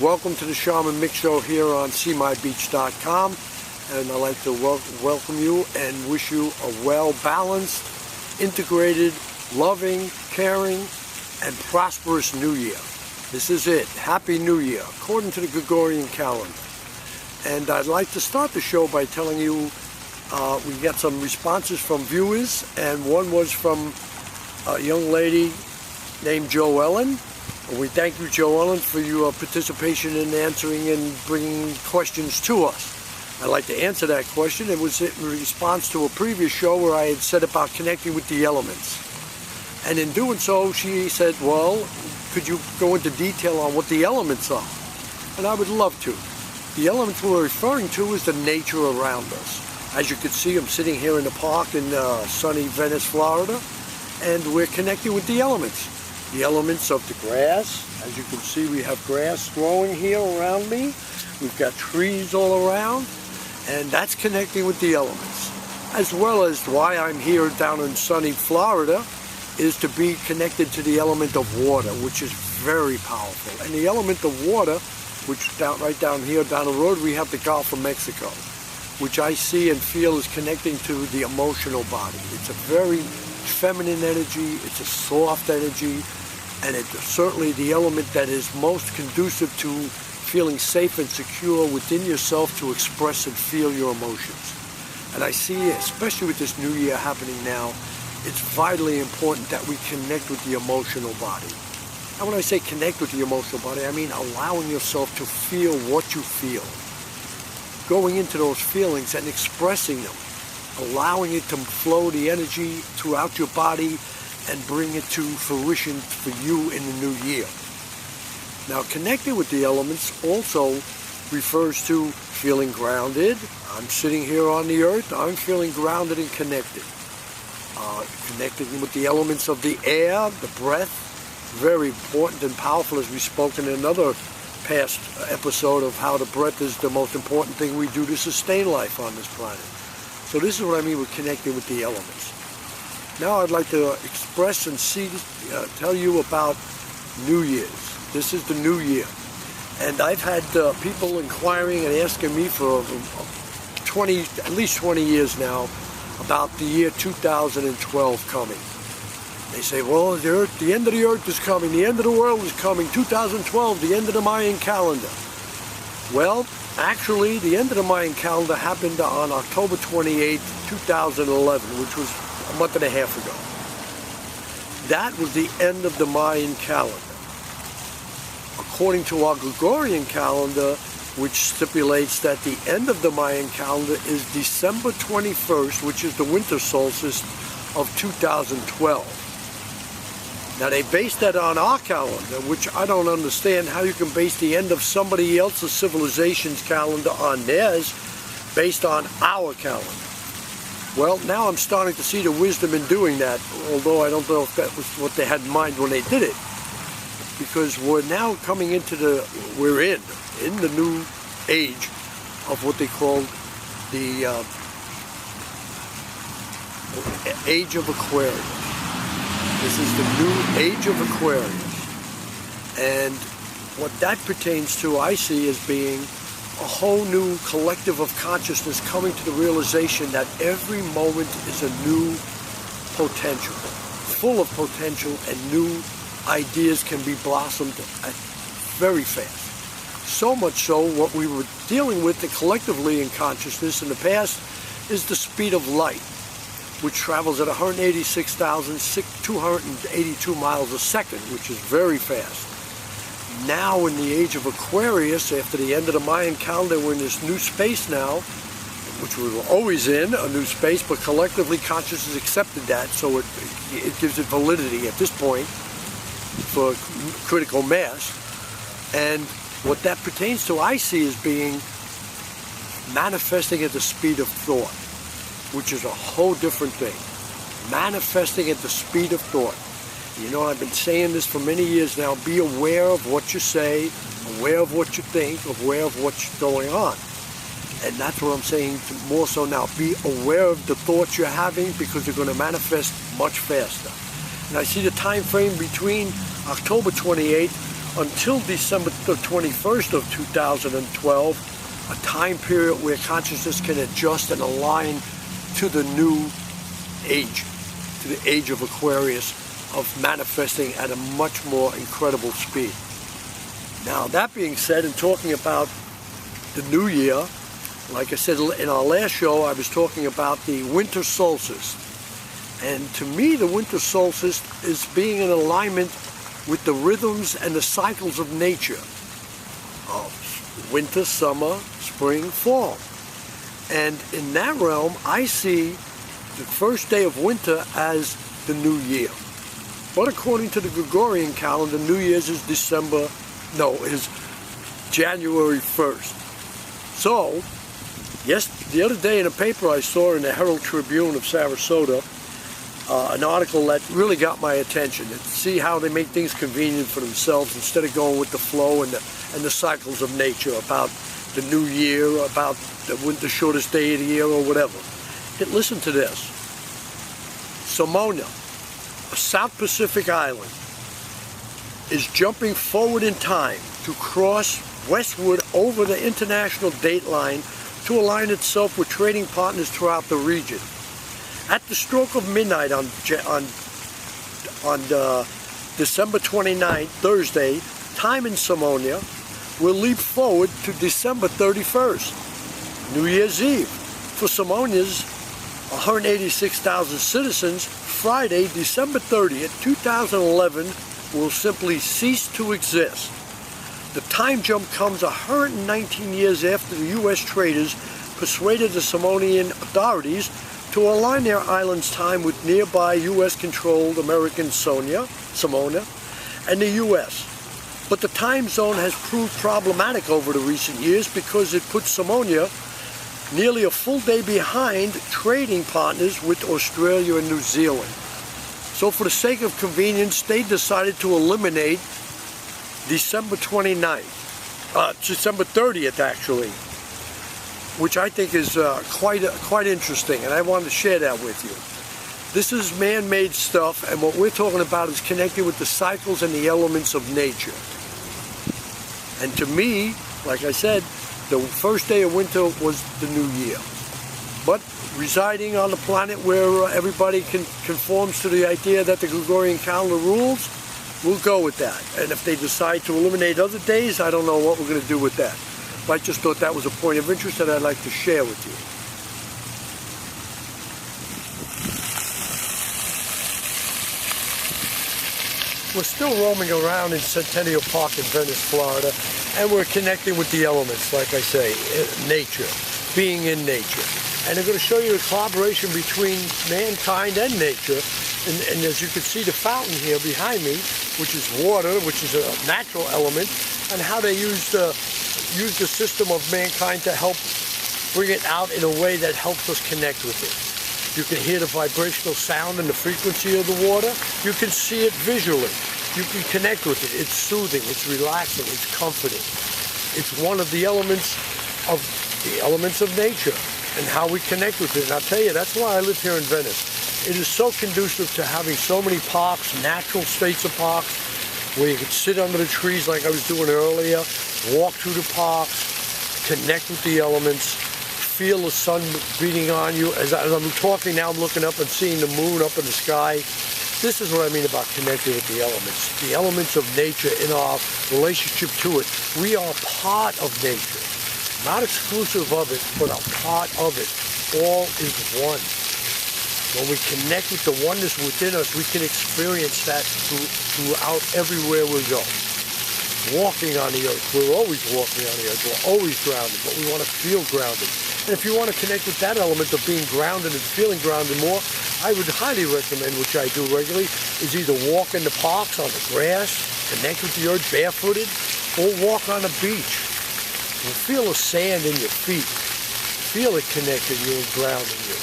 Welcome to the Shaman Mix Show here on SeeMyBeach.com, and I'd like to welcome you and wish you a well-balanced, integrated, loving, caring, and prosperous New Year. This is it. Happy New Year, according to the Gregorian calendar. And I'd like to start the show by telling you we got some responses from viewers, and one was from a young lady named Joellen. We thank you, Joellen, for your participation in answering and bringing questions to us. I'd like to answer that question. It was in response to a previous show where I had said about connecting with the elements. And in doing so, she said, well, could you go into detail on what the elements are? And I would love to. The elements we're referring to is the nature around us. As you can see, I'm sitting here in the park in sunny Venice, Florida, and we're connecting with the elements. The elements of the grass. As you can see, we have grass growing here around me. We've got trees all around, and that's connecting with the elements. As well as why I'm here down in sunny Florida is to be connected to the element of water, which is very powerful. And the element of water, which right down here, down the road, we have the Gulf of Mexico, which I see and feel is connecting to the emotional body. It's a very feminine energy, it's a soft energy, and it's certainly the element that is most conducive to feeling safe and secure within yourself to express and feel your emotions. And I see, especially with this new year happening now, it's vitally important that we connect with the emotional body. And when I say connect with the emotional body, I mean allowing yourself to feel what you feel. Going into those feelings and expressing them. Allowing it to flow the energy throughout your body and bring it to fruition for you in the new year. Now, connecting with the elements also refers to feeling grounded. I'm sitting here on the earth. I'm feeling grounded and connected. Connecting with the elements of the air, the breath, very important and powerful, as we spoke in another past episode of how the breath is the most important thing we do to sustain life on this planet. So this is what I mean with connecting with the elements. Now I'd like to express and tell you about New Year's. This is the new year. And I've had people inquiring and asking me for at least 20 years now about the year 2012 coming. They say, well, the end of the earth is coming, the end of the world is coming, 2012, the end of the Mayan calendar. Well, actually, the end of the Mayan calendar happened on October 28, 2011, which was a month and a half ago. That was the end of the Mayan calendar. According to our Gregorian calendar, which stipulates that the end of the Mayan calendar is December 21st, which is the winter solstice of 2012. Now, they base that on our calendar, which I don't understand how you can base the end of somebody else's civilization's calendar on theirs based on our calendar. Well, now I'm starting to see the wisdom in doing that, although I don't know if that was what they had in mind when they did it. Because we're now coming into we're in the new age of what they call the age of Aquarius. This is the new age of Aquarius. And what that pertains to, I see as being a whole new collective of consciousness coming to the realization that every moment is a new potential, full of potential, and new ideas can be blossomed very fast. So much so, what we were dealing with collectively in consciousness in the past is the speed of light, which travels at 186,282 miles a second, which is very fast. Now in the age of Aquarius, after the end of the Mayan calendar, we're in this new space now, which we were always in, a new space, but collectively consciousness accepted that, so it gives it validity at this point for critical mass. And what that pertains to, I see as being manifesting at the speed of thought, which is a whole different thing. Manifesting at the speed of thought. You know, I've been saying this for many years now. Be aware of what you say, aware of what you think, aware of what's going on. And that's what I'm saying more so now. Be aware of the thoughts you're having, because they're going to manifest much faster. And I see the time frame between October 28th until December the 21st of 2012, a time period where consciousness can adjust and align to the new age, to the age of Aquarius, of manifesting at a much more incredible speed. Now, that being said, and talking about the new year, like I said in our last show, I was talking about the winter solstice. And to me, the winter solstice is being in alignment with the rhythms and the cycles of nature, of winter, summer, spring, fall. And in that realm, I see the first day of winter as the new year. But according to the Gregorian calendar, New Year's is is January 1st. So, yes, the other day in a paper I saw in the Herald Tribune of Sarasota, an article that really got my attention. To see how they make things convenient for themselves instead of going with the flow and the cycles of nature, about the new year, about the shortest day of the year or whatever. Listen to this. Samoa, a South Pacific island, is jumping forward in time to cross westward over the international date line to align itself with trading partners throughout the region. At the stroke of midnight on December 29th, Thursday, time in Samoa will leap forward to December 31st, New Year's Eve. For Samoa's 186,000 citizens, Friday, December 30th, 2011 will simply cease to exist. The time jump comes 119 years after the U.S. traders persuaded the Samoan authorities to align their island's time with nearby U.S.-controlled American Samoa and the U.S. But the time zone has proved problematic over the recent years because it puts Samoa nearly a full day behind trading partners with Australia and New Zealand. So for the sake of convenience, they decided to eliminate December 30th actually, which I think is quite interesting, and I wanted to share that with you. This is man-made stuff, and what we're talking about is connected with the cycles and the elements of nature. And to me, like I said, the first day of winter was the new year. But residing on a planet where everybody conforms to the idea that the Gregorian calendar rules, we'll go with that. And if they decide to eliminate other days, I don't know what we're going to do with that. But I just thought that was a point of interest that I'd like to share with you. We're still roaming around in Centennial Park in Venice, Florida, and we're connecting with the elements, like I say, nature, being in nature. And I'm going to show you the collaboration between mankind and nature. And as you can see, the fountain here behind me, which is water, which is a natural element, and how they use the system of mankind to help bring it out in a way that helps us connect with it. You can hear the vibrational sound and the frequency of the water. You can see it visually. You can connect with it. It's soothing, it's relaxing, it's comforting. It's one of the elements of nature and how we connect with it. And I'll tell you, that's why I live here in Venice. It is so conducive to having so many parks, natural states of parks, where you can sit under the trees like I was doing earlier, walk through the parks, connect with the elements, feel the sun beating on you. As I'm talking now, I'm looking up and seeing the moon up in the sky. This is what I mean about connecting with the elements of nature in our relationship to it. We are part of nature, not exclusive of it, but a part of it. All is one. When we connect with the oneness within us, we can experience that throughout everywhere we go. Walking on the earth, we're always walking on the earth, we're always grounded, but we want to feel grounded. And if you want to connect with that element of being grounded and feeling grounded more, I would highly recommend, which I do regularly, is either walk in the parks on the grass, connect with the earth barefooted, or walk on the beach. You feel the sand in your feet. Feel it connecting you and grounding you.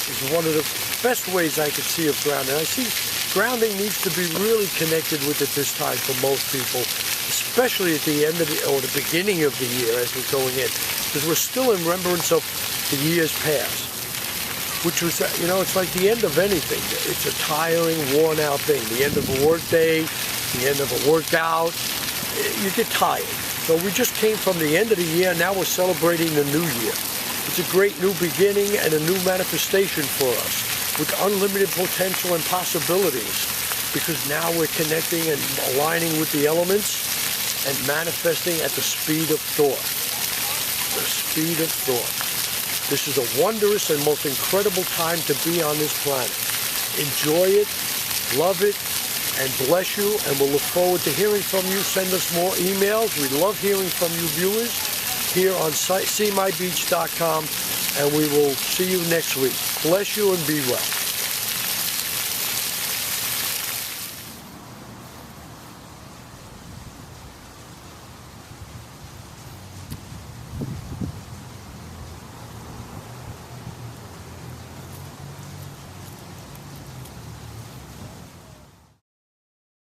It's one of the best ways I could see of grounding. I see grounding needs to be really connected with it this time for most people, especially at the end of or the beginning of the year as we're going in, because we're still in remembrance of the years past, which was, it's like the end of anything. It's a tiring, worn out thing. The end of a work day, the end of a workout, you get tired. So we just came from the end of the year, now we're celebrating the new year. It's a great new beginning and a new manifestation for us with unlimited potential and possibilities, because now we're connecting and aligning with the elements and manifesting at the speed of thought. The speed of thought. This is a wondrous and most incredible time to be on this planet. Enjoy it, love it, and bless you, and we'll look forward to hearing from you. Send us more emails. We love hearing from you viewers here on seemybeach.com, and we will see you next week. Bless you and be well.